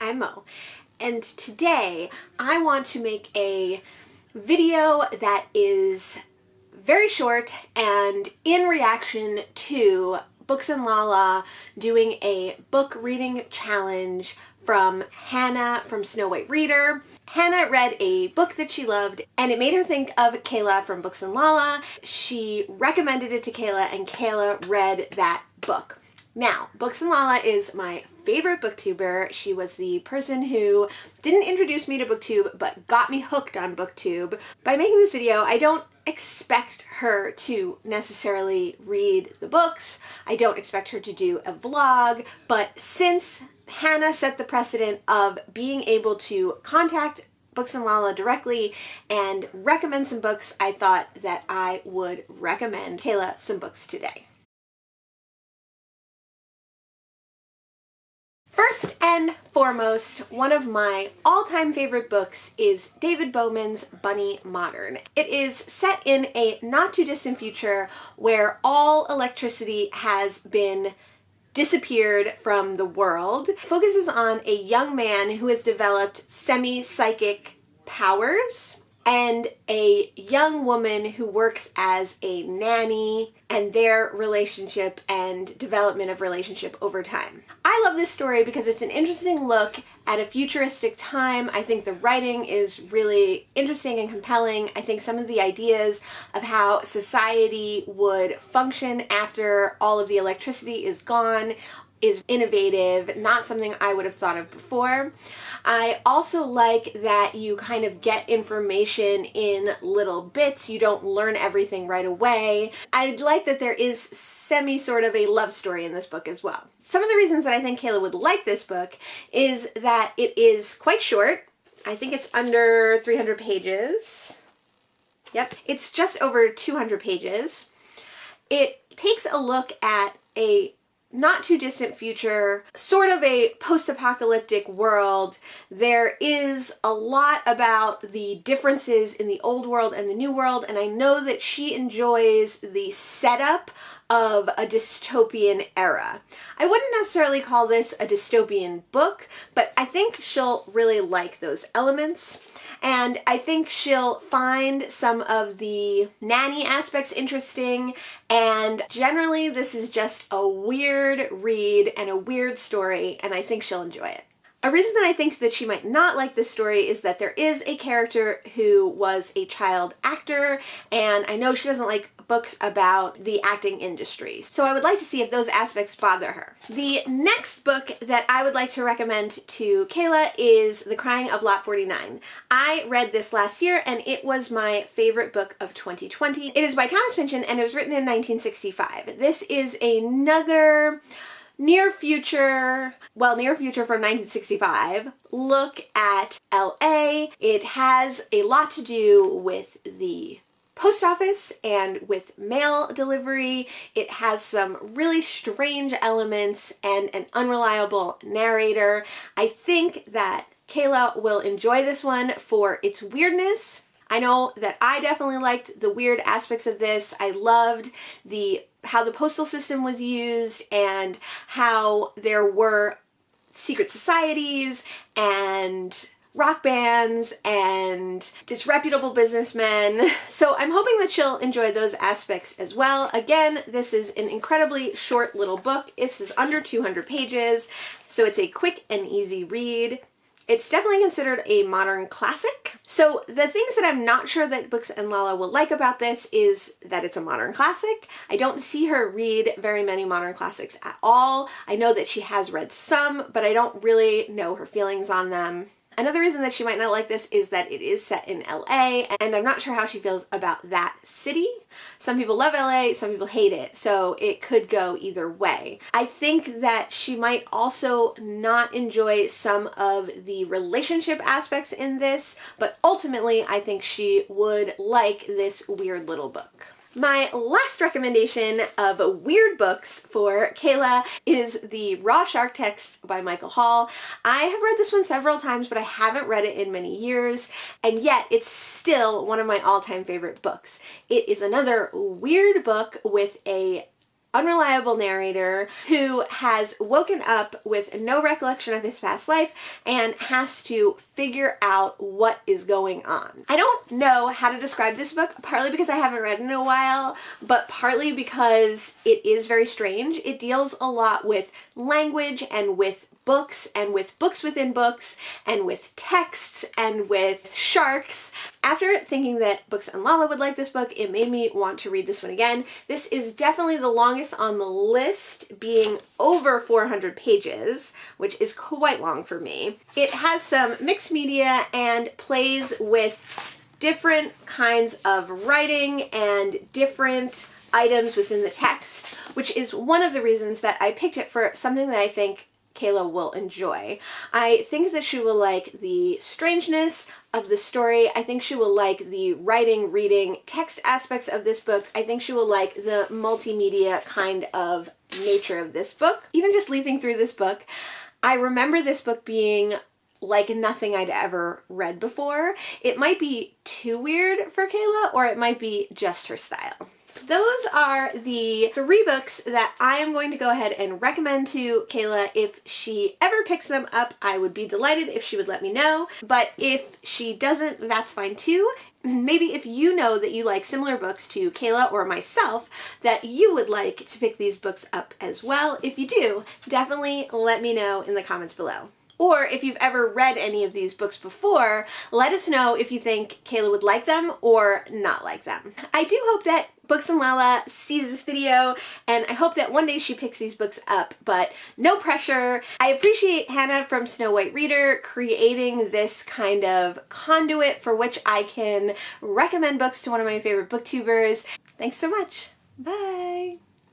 I'm Mo, and today I want to make a video that is very short and in reaction to BooksnadLaLa doing a book reading challenge from Hannah from Snow White Reader. Hannah read a book that she loved and it made her think of Kayla from BooksnadLaLa. She recommended it to Kayla and Kayla read that book. Now, BooksnadLaLa is my favorite booktuber. She was the person who didn't introduce me to booktube but got me hooked on booktube. By making this video, I don't expect her to necessarily read the books. I don't expect her to do a vlog, but since Hannah set the precedent of being able to contact BooksnadLaLa directly and recommend some books, I thought that I would recommend Kayla some books today. First and foremost, one of my all-time favorite books is David Bowman's Bunny Modern. It is set in a not-too-distant future where all electricity has been disappeared from the world. It focuses on a young man who has developed semi-psychic powers and a young woman who works as a nanny and their relationship and development of relationship over time. I love this story because it's an interesting look at a futuristic time. I think the writing is really interesting and compelling. I think some of the ideas of how society would function after all of the electricity is gone is innovative, not something I would have thought of before. I also like that you kind of get information in little bits. You don't learn everything right away. I like that there is sort of a love story in this book as well. Some of the reasons that I think Kayla would like this book is that it is quite short. I think it's under 300 pages. Yep, it's just over 200 pages. It takes a look at a not too distant future, sort of a post-apocalyptic world. There is a lot about the differences in the old world and the new world, and I know that she enjoys the setup of a dystopian era. I wouldn't necessarily call this a dystopian book, but I think she'll really like those elements. And I think she'll find some of the nanny aspects interesting, and generally this is just a weird read and a weird story, and I think she'll enjoy it. A reason that I think that she might not like this story is that there is a character who was a child actor, and I know she doesn't like books about the acting industry. So I would like to see if those aspects bother her. The next book that I would like to recommend to Kayla is The Crying of Lot 49. I read this last year and it was my favorite book of 2020. It is by Thomas Pynchon and it was written in 1965. This is another near future from 1965 look at LA. It has a lot to do with the post office and with mail delivery. It has some really strange elements and an unreliable narrator. I think that Kayla will enjoy this one for its weirdness. I know that I definitely liked the weird aspects of this. I loved how the postal system was used and how there were secret societies and rock bands and disreputable businessmen. So I'm hoping that she'll enjoy those aspects as well. Again, this is an incredibly short little book. This is under 200 pages, so it's a quick and easy read. It's definitely considered a modern classic. So the things that I'm not sure that BooksnadLaLa will like about this is that it's a modern classic. I don't see her read very many modern classics at all. I know that she has read some, but I don't really know her feelings on them. Another reason that she might not like this is that it is set in LA, and I'm not sure how she feels about that city. Some people love LA, some people hate it, so it could go either way. I think that she might also not enjoy some of the relationship aspects in this, but ultimately I think she would like this weird little book. My last recommendation of weird books for Kayla is the Raw Shark Texts by Michael Hall. I have read this one several times, but I haven't read it in many years, and yet it's still one of my all-time favorite books. It is another weird book with a unreliable narrator who has woken up with no recollection of his past life and has to figure out what is going on. I don't know how to describe this book, partly because I haven't read in a while, but partly because it is very strange. It deals a lot with language and with books and with books within books and with texts and with sharks. After thinking that BooksnadLaLa would like this book, it made me want to read this one again. This is definitely the longest on the list, being over 400 pages, which is quite long for me. It has some mixed media and plays with different kinds of writing and different items within the text, which is one of the reasons that I picked it for something that I think Kayla will enjoy. I think that she will like the strangeness of the story. I think she will like the writing, reading, text aspects of this book. I think she will like the multimedia kind of nature of this book. Even just leafing through this book, I remember this book being like nothing I'd ever read before. It might be too weird for Kayla, or it might be just her style. Those are the 3 books that I am going to go ahead and recommend to Kayla. If she ever picks them up, I would be delighted if she would let me know. But if she doesn't, that's fine too. Maybe if you know that you like similar books to Kayla or myself, that you would like to pick these books up as well. If you do, definitely let me know in the comments below. Or if you've ever read any of these books before, let us know if you think Kayla would like them or not like them. I do hope that BooksnadLaLa sees this video, and I hope that one day she picks these books up, but no pressure. I appreciate Hannah from Snow White Reader creating this kind of conduit for which I can recommend books to one of my favorite booktubers. Thanks so much. Bye!